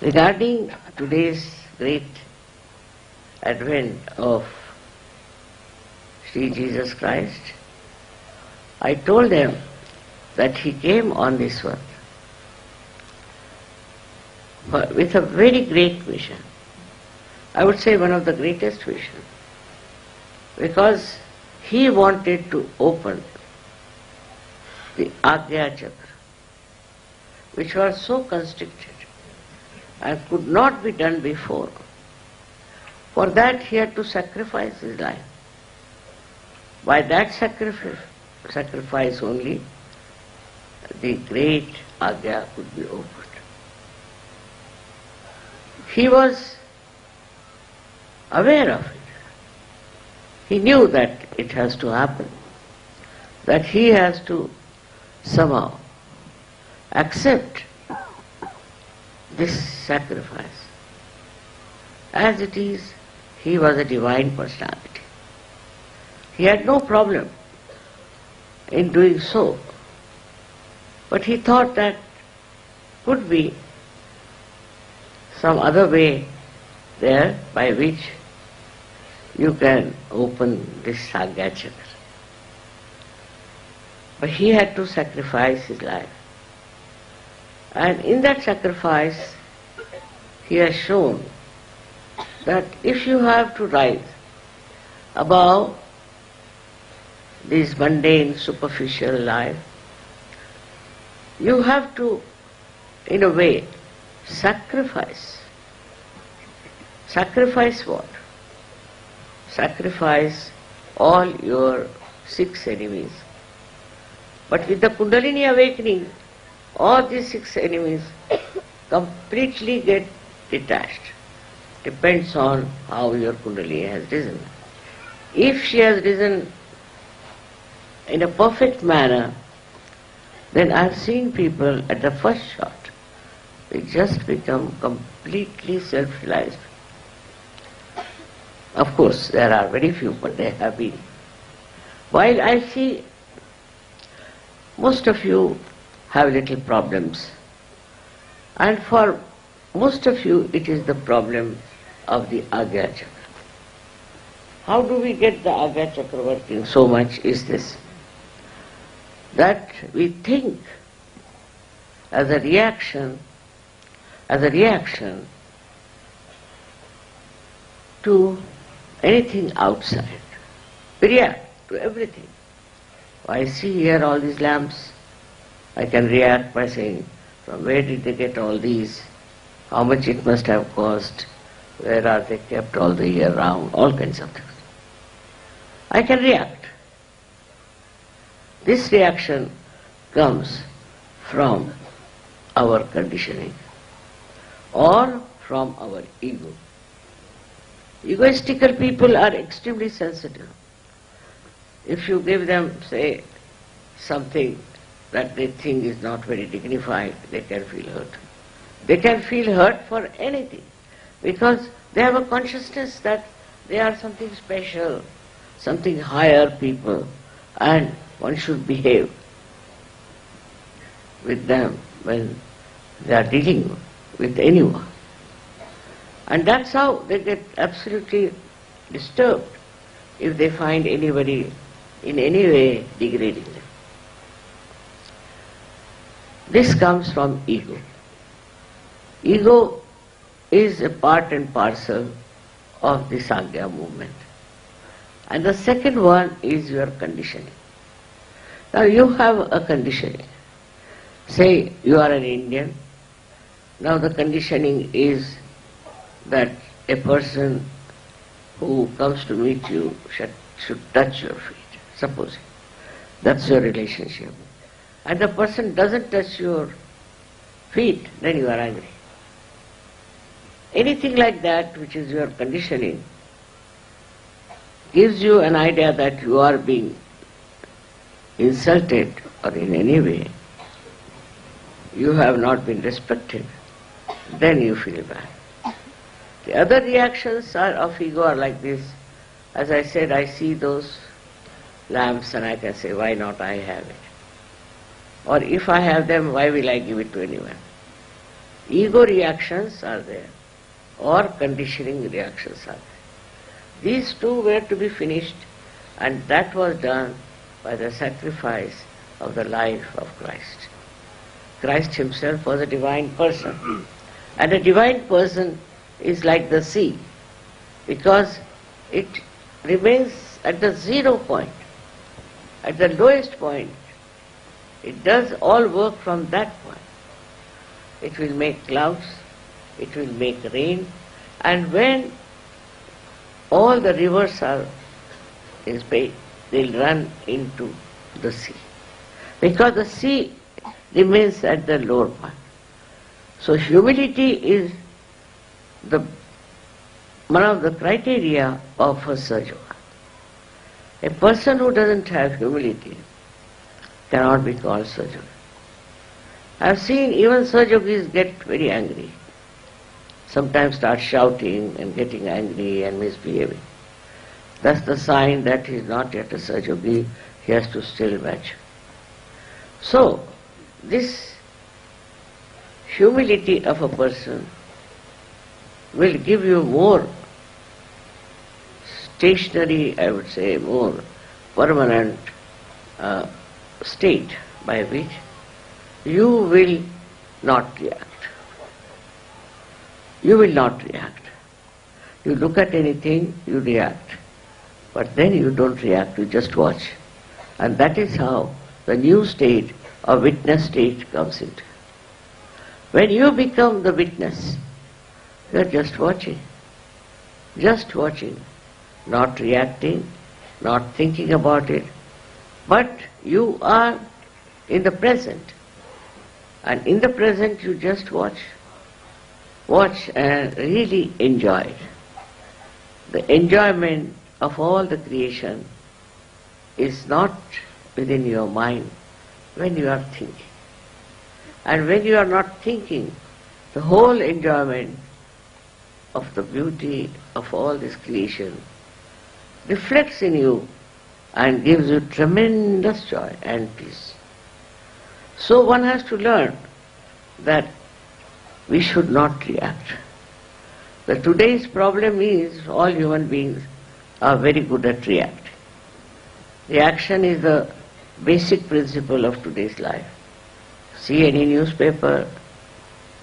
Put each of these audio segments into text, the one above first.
Regarding today's great advent of Sri Jesus Christ, I told them that he came on this earth with a very great mission. I would say one of the greatest vision, because he wanted to open the Agya Chakra, which was so constricted and could not be done before. For that he had to sacrifice his life. By that sacrifice only, the great Agya could be opened. He was aware of it. He knew that it has to happen, that he has to somehow accept this sacrifice. As it is, he was a divine personality. He had no problem in doing so, but he thought that could be some other way there by which you can open this Agya Chakra. But he had to sacrifice his life. And in that sacrifice, he has shown that if you have to rise above this mundane, superficial life, you have to, in a way, sacrifice. Sacrifice what? Sacrifice all your 6 enemies. But with the Kundalini awakening, all these 6 enemies completely get detached. Depends on how your Kundalini has risen. If she has risen in a perfect manner, then I have seen people at the first shot, they just become completely self-realized. Of course, there are very few, but they have been. While I see most of you have little problems, and for most of you it is the problem of the Agya Chakra. How do we get the Agya Chakra working so much is this, that we think as a reaction to anything outside. We react to everything. I see here all these lamps, I can react by saying, from where did they get all these? How much it must have cost? Where are they kept all the year round? All kinds of things. I can react. This reaction comes from our conditioning or from our ego. Egoistical people are extremely sensitive. If you give them, say, something that they think is not very dignified, they can feel hurt. They can feel hurt for anything, because they have a consciousness that they are something special, something higher people, and one should behave with them when they are dealing with anyone. And that's how they get absolutely disturbed if they find anybody in any way degrading them. This comes from ego. Ego is a part and parcel of the Sangya movement. And the second one is your conditioning. Now you have a conditioning. Say you are an Indian. Now the conditioning is that a person who comes to meet you should touch your feet, supposing. That's your relationship. And the person doesn't touch your feet, then you are angry. Anything like that, which is your conditioning, gives you an idea that you are being insulted or in any way you have not been respected, then you feel bad. The other reactions of ego are like this. As I said, I see those lamps and I can say, why not I have it? Or if I have them, why will I give it to anyone? ego reactions are there, or conditioning reactions are there. These two were to be finished, and that was done by the sacrifice of the life of Christ. Christ himself was a divine person. And a divine person is like the sea, because it remains at the 0 point, at the lowest point. It does all work from that point. It will make clouds, it will make rain, and when all the rivers are in space, they'll run into the sea. Because the sea remains at the lower point. So humility is one of the criteria of a Sahaja. A person who doesn't have humility cannot be called Sahaja. I have seen even Sahajogis get very angry. Sometimes start shouting and getting angry and misbehaving. That's the sign that he is not yet a Sahajogi, he has to still mature. So, this humility of a person will give you more stationary, I would say, more permanent state by which you will not react. You will not react. You look at anything, you react. But then you don't react, you just watch. And that is how the new state of witness state comes into. When you become the witness, you are just watching, not reacting, not thinking about it, but you are in the present. And in the present you just watch and really enjoy it. The enjoyment of all the creation is not within your mind when you are thinking. And when you are not thinking, the whole enjoyment of the beauty of all this creation reflects in you and gives you tremendous joy and peace. So one has to learn that we should not react. The today's problem is all human beings are very good at reacting. Reaction is the basic principle of today's life. See any newspaper,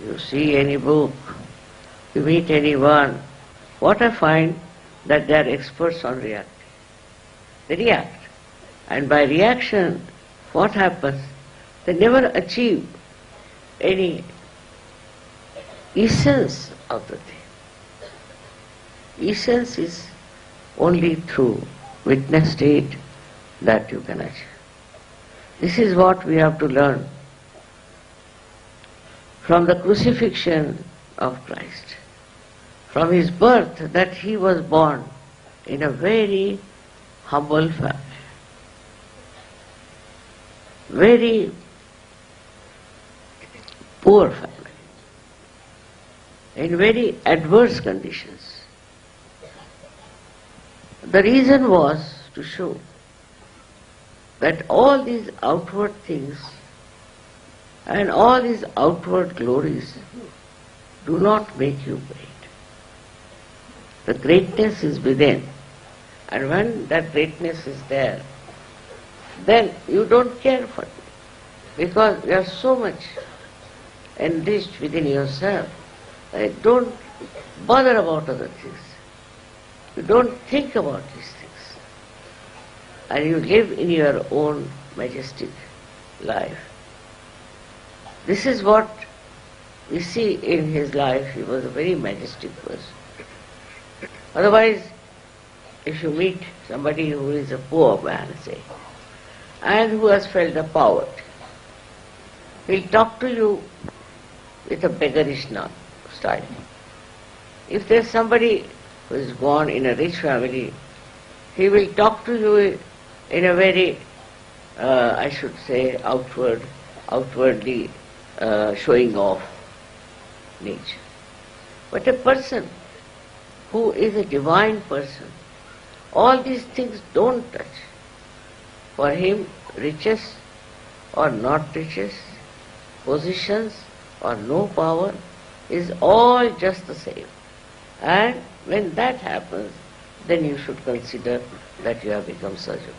you see any book, you meet anyone, what I find that they are experts on reacting. They react. And by reaction, what happens? They never achieve any essence of the thing. Essence is only through witness state that you can achieve. This is what we have to learn from the crucifixion of Christ, from his birth, that he was born in a very humble family, very poor family, in very adverse conditions. The reason was to show that all these outward things and all these outward glories do not make you great. The greatness is within, and when that greatness is there, then you don't care for it, because you are so much enriched within yourself that you don't bother about other things. You don't think about these things, and you live in your own majestic life. This is what we see in his life. He was a very majestic person. Otherwise, if you meet somebody who is a poor man, say, and who has felt the poverty, he'll talk to you with a beggarish style. If there's somebody who is born in a rich family, he will talk to you in a very, I should say, outwardly showing off nature. But a person who is a divine person, all these things don't touch. For him, riches or not riches, positions or no power is all just the same. And when that happens, then you should consider that you have become Sahaja.